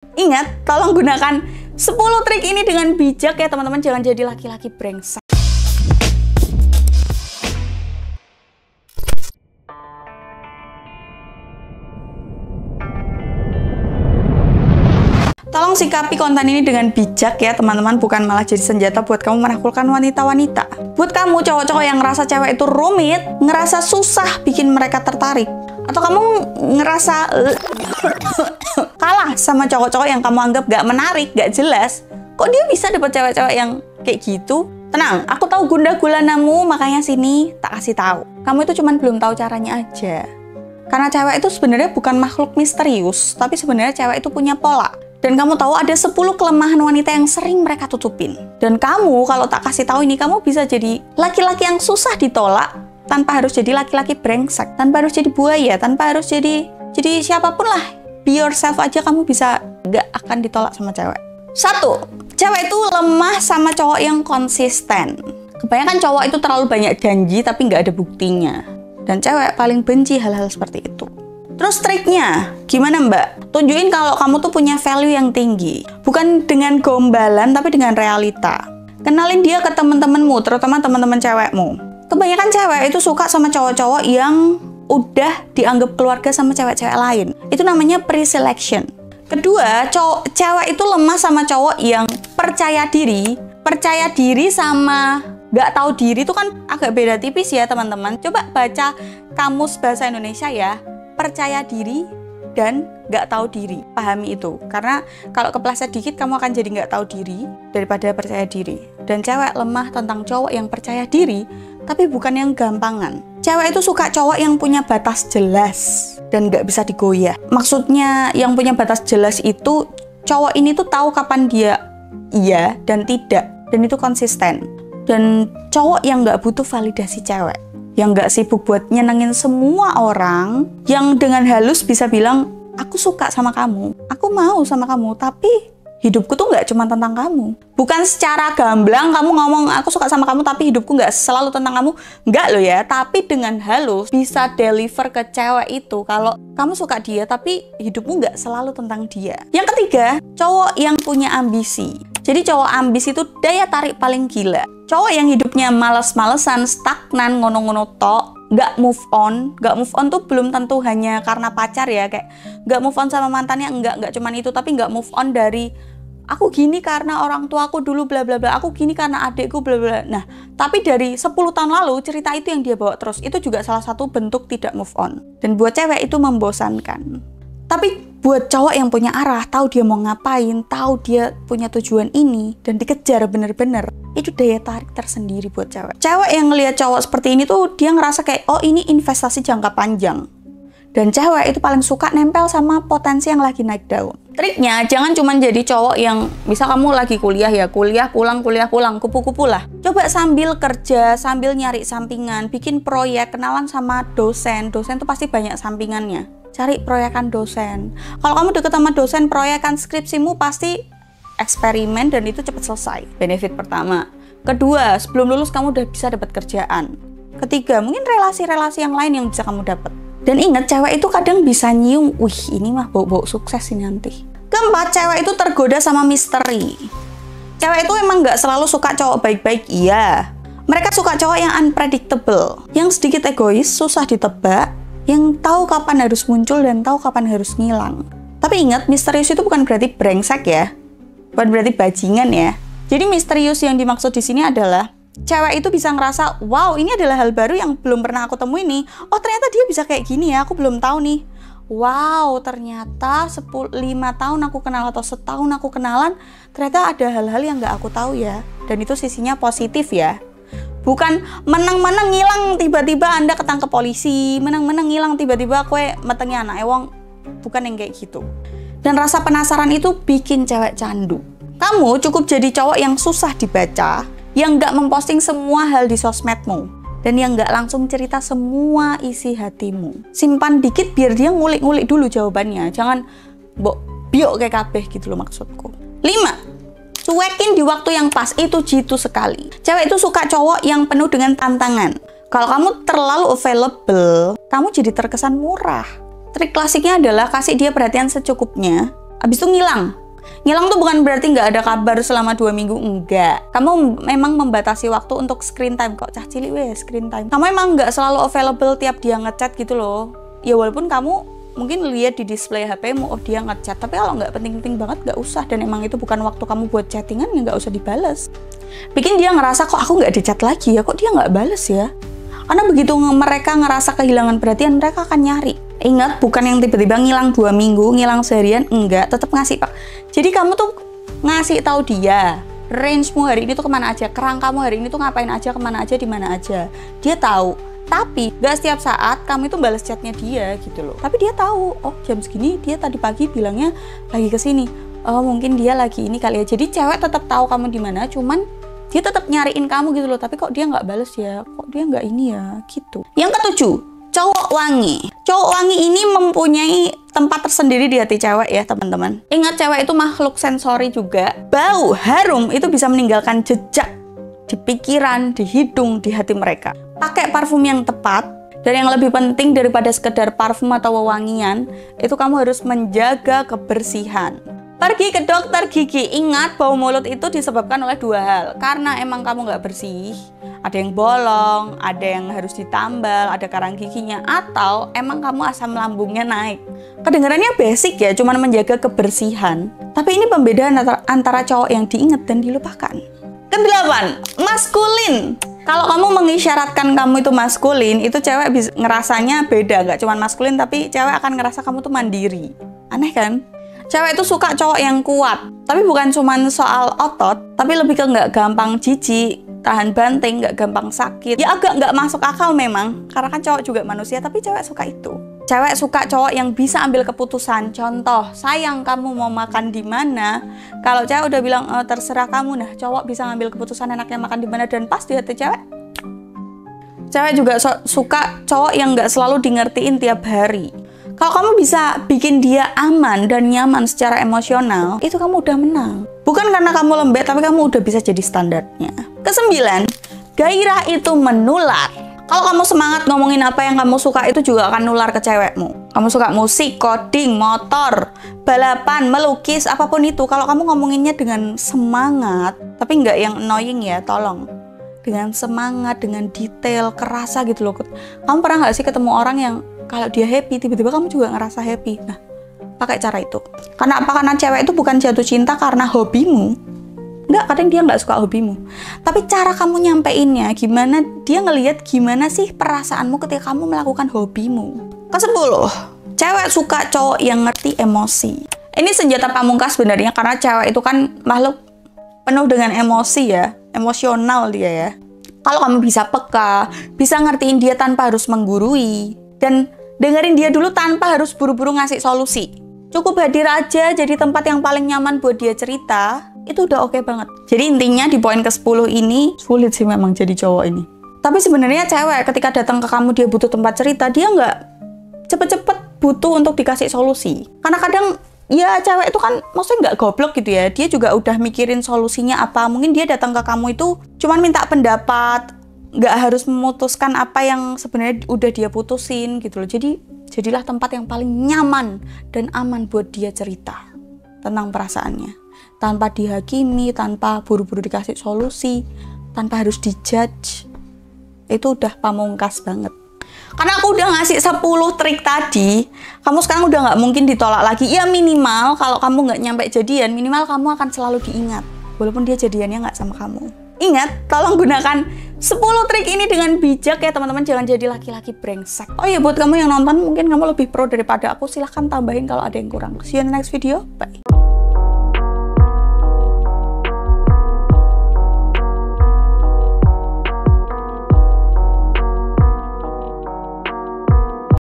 Ingat, tolong gunakan 10 trik ini dengan bijak ya teman-teman, jangan jadi laki-laki brengsek. Tolong sikapi konten ini dengan bijak ya teman-teman, bukan malah jadi senjata buat kamu menaklukkan wanita-wanita. Buat kamu cowok-cowok yang ngerasa cewek itu rumit, ngerasa susah bikin mereka tertarik, atau kamu ngerasa kalah sama cowok-cowok yang kamu anggap gak menarik, gak jelas, kok dia bisa dapet cewek-cewek yang kayak gitu? Tenang, aku tahu gundah gulanamu, makanya sini tak kasih tahu. Kamu itu cuman belum tahu caranya aja. Karena cewek itu sebenarnya bukan makhluk misterius, tapi sebenarnya cewek itu punya pola. Dan kamu tahu ada 10 kelemahan wanita yang sering mereka tutupin. Dan kamu kalau tak kasih tahu ini, kamu bisa jadi laki-laki yang susah ditolak tanpa harus jadi laki-laki brengsek, tanpa harus jadi buaya, tanpa harus jadi siapapun lah. Be yourself aja, kamu bisa gak akan ditolak sama cewek. 1. Cewek itu lemah sama cowok yang konsisten. Kebanyakan cowok itu terlalu banyak janji tapi nggak ada buktinya. Dan cewek paling benci hal-hal seperti itu. Terus triknya, gimana mbak? Tunjukin kalau kamu tuh punya value yang tinggi. Bukan dengan gombalan, tapi dengan realita. Kenalin dia ke teman-temanmu, terutama teman-teman cewekmu. Kebanyakan cewek itu suka sama cowok-cowok yang udah dianggap keluarga sama cewek-cewek lain. Itu namanya pre-selection. Kedua, cewek itu lemah sama cowok yang percaya diri. Percaya diri sama nggak tahu diri itu kan agak beda tipis ya teman-teman. Coba baca kamus bahasa Indonesia ya. Percaya diri dan nggak tahu diri, pahami itu, karena kalau kepleset dikit kamu akan jadi nggak tahu diri daripada percaya diri. Dan cewek lemah tentang cowok yang percaya diri tapi bukan yang gampangan. Cewek itu suka cowok yang punya batas jelas dan nggak bisa digoyah. Maksudnya yang punya batas jelas itu cowok ini tuh tahu kapan dia iya dan tidak, dan itu konsisten. Dan cowok yang nggak butuh validasi cewek, yang nggak sibuk buat nyenengin semua orang, yang dengan halus bisa bilang, aku suka sama kamu, aku mau sama kamu, tapi hidupku tuh nggak cuma tentang kamu. Bukan secara gamblang kamu ngomong, aku suka sama kamu, tapi hidupku nggak selalu tentang kamu. Nggak loh ya, tapi dengan halus bisa deliver ke cewek itu, kalau kamu suka dia, tapi hidupmu nggak selalu tentang dia. Yang ketiga, cowok yang punya ambisi. Jadi cowok ambisi itu daya tarik paling gila. Cowok yang hidupnya males-malesan, stagnan, ngono-ngono tok, nggak move on. Nggak move on tuh belum tentu hanya karena pacar ya, kayak nggak move on sama mantannya, nggak cuman itu, tapi nggak move on dari aku gini karena orang tuaku dulu bla bla bla, aku gini karena adekku bla bla. Nah, tapi dari 10 tahun lalu cerita itu yang dia bawa terus, itu juga salah satu bentuk tidak move on. Dan buat cewek itu membosankan. Tapi buat cowok yang punya arah, tahu dia mau ngapain, tahu dia punya tujuan ini, dan dikejar bener-bener, itu daya tarik tersendiri buat cewek. Cewek yang ngelihat cowok seperti ini tuh, dia ngerasa kayak, oh ini investasi jangka panjang. Dan cewek itu paling suka nempel sama potensi yang lagi naik daun. Triknya, jangan cuma jadi cowok yang, misal kamu lagi kuliah ya, kuliah pulang, kupu-kupu lah. Coba sambil kerja, sambil nyari sampingan, bikin proyek, kenalan sama dosen. Dosen tuh pasti banyak sampingannya. Cari proyekan dosen. Kalau kamu deket sama dosen, proyekan skripsimu pasti eksperimen dan itu cepat selesai. Benefit pertama. Kedua, sebelum lulus kamu udah bisa dapat kerjaan. Ketiga, mungkin relasi-relasi yang lain yang bisa kamu dapat. Dan ingat, cewek itu kadang bisa nyium, wih ini mah bau-bau sukses ini nanti. Keempat, cewek itu tergoda sama misteri. Cewek itu emang nggak selalu suka cowok baik-baik, iya. Mereka suka cowok yang unpredictable, yang sedikit egois, susah ditebak, yang tahu kapan harus muncul dan tahu kapan harus ngilang. Tapi ingat, misterius itu bukan berarti brengsek ya, bukan berarti bajingan ya. Jadi misterius yang dimaksud di sini adalah cewek itu bisa ngerasa, wow ini adalah hal baru yang belum pernah aku temui nih. Oh ternyata dia bisa kayak gini ya, aku belum tahu nih. Wow ternyata 5 tahun aku kenal atau setahun aku kenalan, ternyata ada hal-hal yang nggak aku tahu ya. Dan itu sisinya positif ya. Bukan menang-menang ngilang tiba-tiba Anda ketangkep polisi, menang-menang ngilang tiba-tiba kue metengnya anak ewang. Bukan yang kayak gitu. Dan rasa penasaran itu bikin cewek candu. Kamu cukup jadi cowok yang susah dibaca, yang nggak memposting semua hal di sosmedmu, dan yang nggak langsung cerita semua isi hatimu. Simpan dikit biar dia ngulik-ngulik dulu jawabannya. Jangan biok kayak kabeh gitu loh maksudku. 5. Cuekin di waktu yang pas, itu jitu sekali. Cewek itu suka cowok yang penuh dengan tantangan. Kalau kamu terlalu available, kamu jadi terkesan murah. Trik klasiknya adalah kasih dia perhatian secukupnya, Abis itu ngilang. Ngilang tuh bukan berarti nggak ada kabar selama 2 minggu, enggak. Kamu memang membatasi waktu untuk screen time. Kok cah cilik weh screen time. Kamu emang nggak selalu available tiap dia ngechat gitu loh. Ya walaupun kamu mungkin lihat di display HP-mu, oh dia ngechat. Tapi kalau nggak penting-penting banget nggak usah. Dan emang itu bukan waktu kamu buat chattingan, ya nggak usah dibales. Bikin dia ngerasa kok aku nggak dicat lagi ya, kok dia nggak bales ya. Karena begitu mereka ngerasa kehilangan perhatian, mereka akan nyari. Ingat, bukan yang tiba-tiba ngilang 2 minggu, ngilang seharian, enggak, tetap ngasih Pak. Jadi kamu tuh ngasih tahu dia, range-mu hari ini tuh kemana aja, kerang kamu hari ini tuh ngapain aja, kemana aja, di mana aja. Dia tahu, tapi gak setiap saat kamu itu balas chatnya dia gitu loh. Tapi dia tahu, oh jam segini dia tadi pagi bilangnya lagi kesini. Oh mungkin dia lagi ini kali ya. Jadi cewek tetap tahu kamu di mana, cuman dia tetap nyariin kamu gitu loh. Tapi kok dia nggak bales ya, kok dia nggak ini ya gitu. Yang ketujuh, cowok wangi. Cowok wangi ini mempunyai tempat tersendiri di hati cewek ya teman-teman. Ingat, cewek itu makhluk sensori juga. Bau harum itu bisa meninggalkan jejak di pikiran, di hidung, di hati mereka. Pakai parfum yang tepat, dan yang lebih penting daripada sekedar parfum atau wewangian, itu kamu harus menjaga kebersihan. Pergi ke dokter gigi. Ingat, bau mulut itu disebabkan oleh 2 hal. Karena emang kamu nggak bersih, ada yang bolong, ada yang harus ditambal, ada karang giginya, atau emang kamu asam lambungnya naik. Kedengarannya basic ya, cuman menjaga kebersihan. Tapi ini pembedaan antara cowok yang diingat dan dilupakan. Kedelapan, maskulin. Kalau kamu mengisyaratkan kamu itu maskulin, itu cewek ngerasanya beda. Nggak cuma maskulin, tapi cewek akan ngerasa kamu tuh mandiri. Aneh kan? Cewek itu suka cowok yang kuat, tapi bukan cuma soal otot, tapi lebih ke nggak gampang jijik, tahan banting, nggak gampang sakit. Ya agak nggak masuk akal memang, karena kan cowok juga manusia, tapi cewek suka itu. Cewek suka cowok yang bisa ambil keputusan. Contoh, sayang kamu mau makan di mana? Kalau cewek udah bilang terserah kamu, nah cowok bisa ngambil keputusan enaknya makan di mana, dan pas di hati cewek. Cewek juga suka cowok yang nggak selalu di ngertiin tiap hari. Kalau kamu bisa bikin dia aman dan nyaman secara emosional, itu kamu udah menang. Bukan karena kamu lembek, tapi kamu udah bisa jadi standarnya. Kesembilan, gairah itu menular. Kalau kamu semangat ngomongin apa yang kamu suka, itu juga akan nular ke cewekmu. Kamu suka musik, coding, motor, balapan, melukis, apapun itu. Kalau kamu ngomonginnya dengan semangat, tapi nggak yang annoying ya, tolong. Dengan semangat, dengan detail, kerasa gitu loh. Kamu pernah nggak sih ketemu orang yang kalau dia happy, tiba-tiba kamu juga ngerasa happy? Nah, pakai cara itu. Karena apa? Karena cewek itu bukan jatuh cinta karena hobimu. Enggak, kadang dia nggak suka hobimu. Tapi cara kamu nyampeinnya, gimana dia ngelihat gimana sih perasaanmu ketika kamu melakukan hobimu. Ke-10, cewek suka cowok yang ngerti emosi. Ini senjata pamungkas sebenarnya, karena cewek itu kan makhluk penuh dengan emosi ya, emosional dia ya. Kalau kamu bisa peka, bisa ngertiin dia tanpa harus menggurui, dan dengerin dia dulu tanpa harus buru-buru ngasih solusi. Cukup hadir aja jadi tempat yang paling nyaman buat dia cerita, itu udah oke banget. Jadi intinya di poin ke-10 ini, sulit sih memang jadi cowok ini. Tapi sebenarnya cewek ketika datang ke kamu dia butuh tempat cerita, dia nggak cepet-cepet butuh untuk dikasih solusi. Karena kadang ya cewek itu kan maksudnya nggak goblok gitu ya, dia juga udah mikirin solusinya apa. Mungkin dia datang ke kamu itu cuman minta pendapat, nggak harus memutuskan apa yang sebenarnya udah dia putusin gitu loh. Jadi jadilah tempat yang paling nyaman dan aman buat dia cerita tentang perasaannya, tanpa dihakimi, tanpa buru-buru dikasih solusi, tanpa harus dijudge. Itu udah pamungkas banget. Karena aku udah ngasih 10 trik tadi, kamu sekarang udah nggak mungkin ditolak lagi. Ya minimal kalau kamu nggak nyampe jadian, minimal kamu akan selalu diingat walaupun dia jadiannya nggak sama kamu. Ingat, tolong gunakan 10 trik ini dengan bijak ya teman-teman, jangan jadi laki-laki brengsek. Oh iya, buat kamu yang nonton, mungkin kamu lebih pro daripada aku, silahkan tambahin kalau ada yang kurang. See you in the next video, bye.